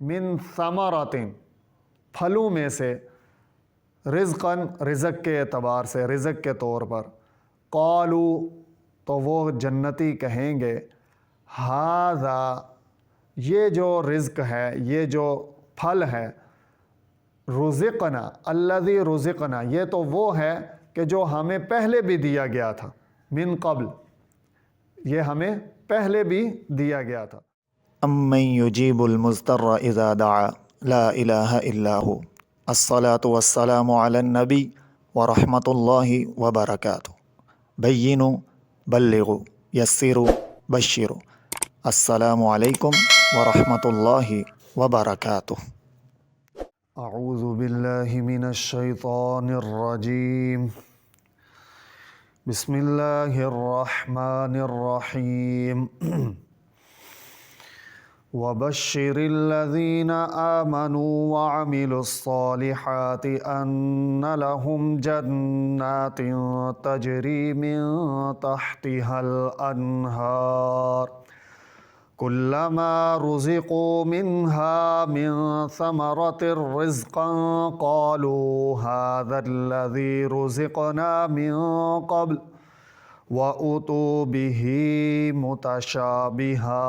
من ثمرات پھلوں میں سے، رزقاً رزق کے اعتبار سے، رزق کے طور پر، قالو تو وہ جنتی کہیں گے، ھذا یہ جو رزق ہے، یہ جو پھل ہے، رزقنا الذی رزقنا یہ تو وہ ہے کہ جو ہمیں پہلے بھی دیا گیا تھا، من قبل یہ ہمیں پہلے بھی دیا گیا تھا۔ امن یجیب المضطر اذا دعا لا الہ الا ہو، الصلاۃ والسلام علی النبی ورحمۃ اللہ وبرکاتہ، بینوا بلغوا یسروا بشروا، السلام علیکم ورحمۃ اللہ وبرکاتہ۔ اعوذ باللہ من الشیطان الرجیم، بسم اللہ الرحمن الرحیم، وبشر الذین آمنوا وعملوا الصالحات ان لهم جنات تجری من تحتها الانہار كلما رزقوا منها من ثمرة رزقا قالوا هذا الذي رزقنا من قبل وأتوا به متشابها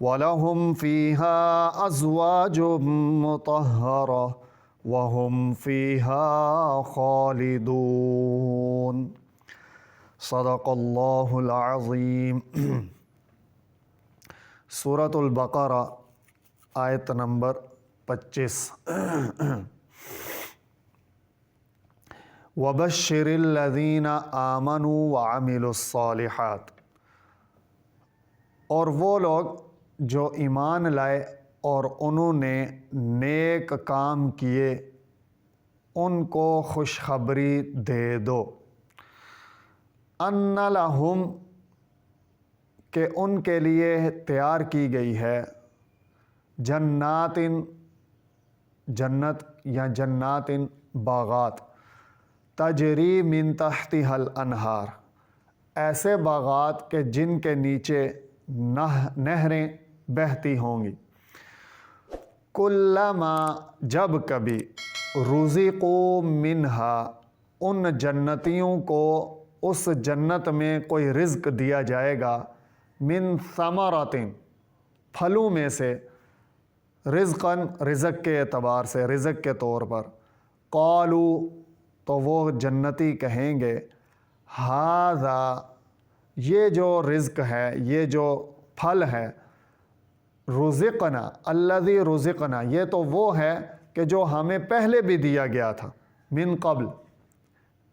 ولهم فيها أزواج مطهرة وهم فيها خالدون۔ صدق اللہ العظیم۔ سورۃ البقرہ آیت نمبر 25۔ وبشر الذین آمنوا وعملوا الصالحات، اور وہ لوگ جو ایمان لائے اور انہوں نے نیک کام کیے، ان کو خوشخبری دے دو، ان لہم کہ ان کے لیے تیار کی گئی ہے، جنات جنت یا جنات باغات، تجری من تحتها الانہار ایسے باغات کہ جن کے نیچے نہریں بہتی ہوں گی، کلما جب کبھی، رزقوا منہا ان جنتیوں کو اس جنت میں کوئی رزق دیا جائے گا، من ثمرات پھلوں میں سے، رزقاً رزق کے اعتبار سے، رزق کے طور پر، قالو تو وہ جنتی کہیں گے، ھذا یہ جو رزق ہے، یہ جو پھل ہے، رزقنا الذی رزقنا یہ تو وہ ہے کہ جو ہمیں پہلے بھی دیا گیا تھا، من قبل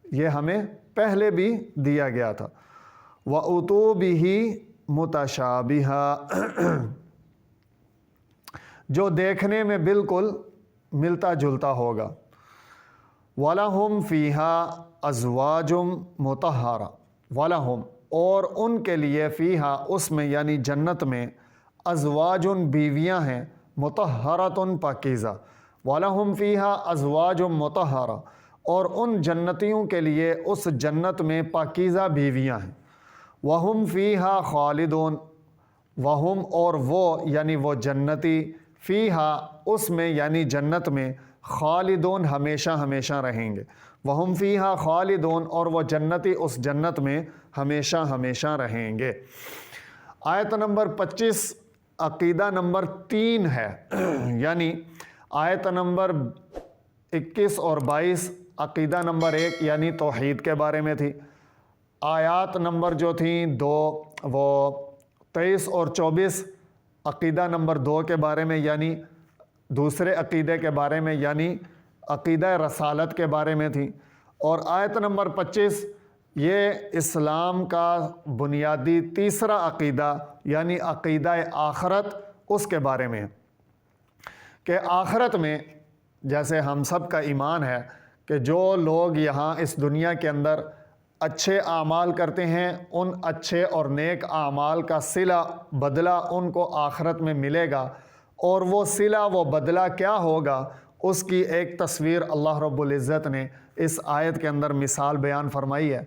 یہ ہمیں پہلے بھی دیا گیا تھا، وَأُتُوا بِهِ متشابہا جو دیکھنے میں بالکل ملتا جلتا ہوگا، وَلَهُمْ فِيهَا أَزْوَاجٌ مُطَهَّرَةٌ وَلَهُمْ اور ان کے لیے فیہا اس میں یعنی جنت میں، ازواج بیویاں ہیں، مطہرۃ پاکیزہ، وَلَهُمْ فِيهَا أَزْوَاجٌ مُطَهَّرَةٌ اور ان جنتیوں کے لیے اس جنت میں پاکیزہ بیویاں ہیں، وَهُمْ فِيهَا خَالِدُونَ وَهُمْ اور وہ یعنی وہ جنتی، فیہا اس میں یعنی جنت میں، خالدون ہمیشہ ہمیشہ رہیں گے، وَهُمْ فِيهَا خَالِدُونَ اور وہ جنتی اس جنت میں ہمیشہ ہمیشہ رہیں گے۔ آیت نمبر 25 عقیدہ نمبر 3 ہے، یعنی آیت نمبر 21 اور 22 عقیدہ نمبر 1 یعنی توحید کے بارے میں تھی، آیات نمبر جو تھیں 2 وہ 23 اور 24 عقیدہ نمبر 2 کے بارے میں یعنی دوسرے عقیدے کے بارے میں یعنی عقیدہ رسالت کے بارے میں تھی، اور آیت نمبر 25 یہ اسلام کا بنیادی تیسرا عقیدہ یعنی عقیدہ آخرت اس کے بارے میں، کہ آخرت میں جیسے ہم سب کا ایمان ہے کہ جو لوگ یہاں اس دنیا کے اندر اچھے اعمال کرتے ہیں، ان اچھے اور نیک اعمال کا صلہ بدلہ ان کو آخرت میں ملے گا، اور وہ صلہ وہ بدلہ کیا ہوگا اس کی ایک تصویر اللہ رب العزت نے اس آیت کے اندر مثال بیان فرمائی ہے۔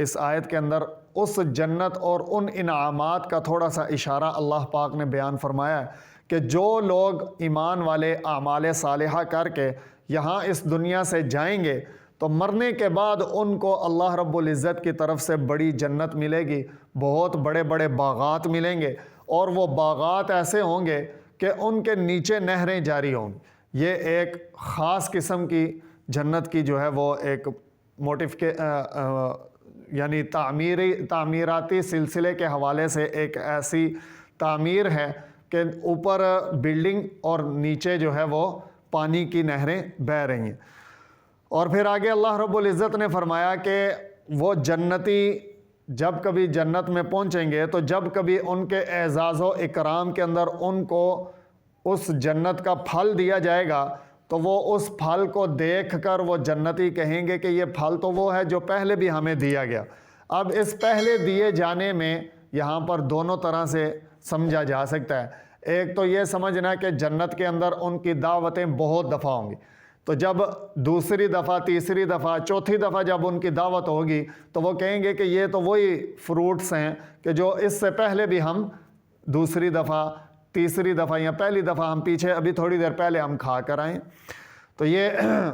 اس آیت کے اندر اس جنت اور ان انعامات کا تھوڑا سا اشارہ اللہ پاک نے بیان فرمایا ہے کہ جو لوگ ایمان والے اعمال صالحہ کر کے یہاں اس دنیا سے جائیں گے تو مرنے کے بعد ان کو اللہ رب العزت کی طرف سے بڑی جنت ملے گی، بہت بڑے بڑے باغات ملیں گے، اور وہ باغات ایسے ہوں گے کہ ان کے نیچے نہریں جاری ہوں گی۔ یہ ایک خاص قسم کی جنت کی جو ہے وہ ایک موٹیف کے یعنی تعمیراتی سلسلے کے حوالے سے ایک ایسی تعمیر ہے کہ اوپر بلڈنگ اور نیچے جو ہے وہ پانی کی نہریں بہہ رہی ہیں۔ اور پھر آگے اللہ رب العزت نے فرمایا کہ وہ جنتی جب کبھی جنت میں پہنچیں گے تو جب کبھی ان کے اعزاز و اکرام کے اندر ان کو اس جنت کا پھل دیا جائے گا تو وہ اس پھل کو دیکھ کر وہ جنتی کہیں گے کہ یہ پھل تو وہ ہے جو پہلے بھی ہمیں دیا گیا۔ اب اس پہلے دیے جانے میں یہاں پر دونوں طرح سے سمجھا جا سکتا ہے۔ ایک تو یہ سمجھنا کہ جنت کے اندر ان کی دعوتیں بہت دفعہ ہوں گی، تو جب دوسری دفعہ، تیسری دفعہ، چوتھی دفعہ جب ان کی دعوت ہوگی تو وہ کہیں گے کہ یہ تو وہی فروٹس ہیں کہ جو اس سے پہلے بھی ہم دوسری دفعہ، تیسری دفعہ یا پہلی دفعہ ہم پیچھے ابھی تھوڑی دیر پہلے ہم کھا کر آئیں۔ تو یہ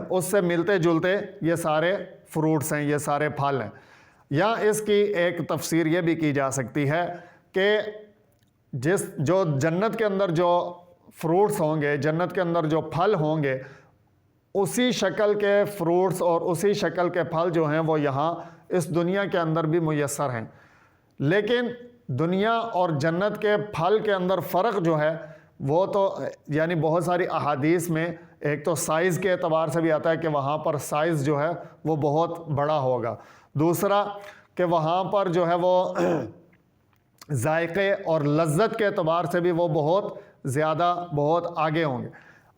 اس سے ملتے جلتے یہ سارے فروٹس ہیں، یہ سارے پھل ہیں۔ یا اس کی ایک تفسیر یہ بھی کی جا سکتی ہے کہ جو جنت کے اندر جو فروٹس ہوں گے، جنت کے اندر جو پھل ہوں گے، اسی شکل کے فروٹس اور اسی شکل کے پھل جو ہیں وہ یہاں اس دنیا کے اندر بھی میسر ہیں، لیکن دنیا اور جنت کے پھل کے اندر فرق جو ہے وہ تو یعنی بہت ساری احادیث میں ایک تو سائز کے اعتبار سے بھی آتا ہے کہ وہاں پر سائز جو ہے وہ بہت بڑا ہوگا، دوسرا کہ وہاں پر جو ہے وہ ذائقے اور لذت کے اعتبار سے بھی وہ بہت زیادہ بہت آگے ہوں گے،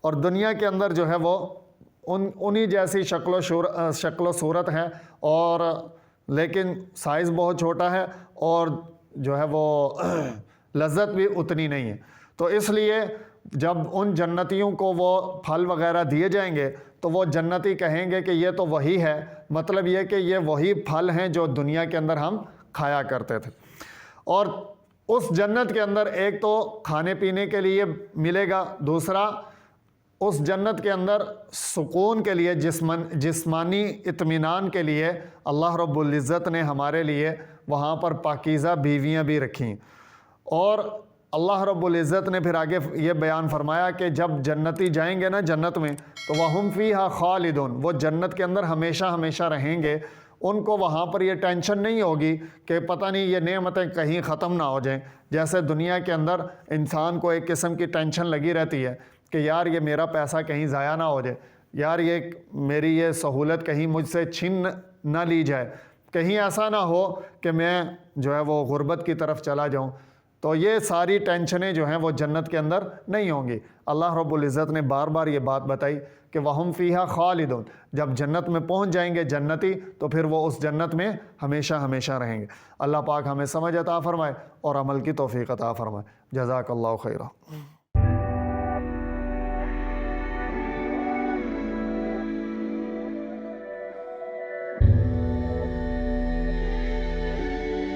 اور دنیا کے اندر جو ہے وہ انہی جیسی شکل و صورت ہے، اور لیکن سائز بہت چھوٹا ہے اور جو ہے وہ لذت بھی اتنی نہیں ہے۔ تو اس لیے جب ان جنتیوں کو وہ پھل وغیرہ دیے جائیں گے تو وہ جنتی کہیں گے کہ یہ تو وہی ہے، مطلب یہ کہ یہ وہی پھل ہیں جو دنیا کے اندر ہم کھایا کرتے تھے۔ اور اس جنت کے اندر ایک تو کھانے پینے کے لیے ملے گا، دوسرا اس جنت کے اندر سکون کے لیے، جسمانی اطمینان کے لیے اللہ رب العزت نے ہمارے لیے وہاں پر پاکیزہ بیویاں بھی رکھیں۔ اور اللہ رب العزت نے پھر آگے یہ بیان فرمایا کہ جب جنتی جائیں گے نا جنت میں تو وَهُمْ فِيهَا خَالِدُونَ، وہ جنت کے اندر ہمیشہ ہمیشہ رہیں گے، ان کو وہاں پر یہ ٹینشن نہیں ہوگی کہ پتہ نہیں یہ نعمتیں کہیں ختم نہ ہو جائیں۔ جیسے دنیا کے اندر انسان کو ایک قسم کی ٹینشن لگی رہتی ہے کہ یار یہ میرا پیسہ کہیں ضائع نہ ہو جائے، یار یہ میری یہ سہولت کہیں مجھ سے چھین نہ لی جائے، کہیں ایسا نہ ہو کہ میں جو ہے وہ غربت کی طرف چلا جاؤں۔ تو یہ ساری ٹینشنیں جو ہیں وہ جنت کے اندر نہیں ہوں گی۔ اللہ رب العزت نے بار بار یہ بات بتائی کہ وَهُمْ فِيهَا خَالِدُونَ، جب جنت میں پہنچ جائیں گے جنتی تو پھر وہ اس جنت میں ہمیشہ ہمیشہ رہیں گے۔ اللہ پاک ہمیں سمجھ عطا فرمائے اور عمل کی توفیق عطا فرمائے۔ جزاک اللہ خیرہ۔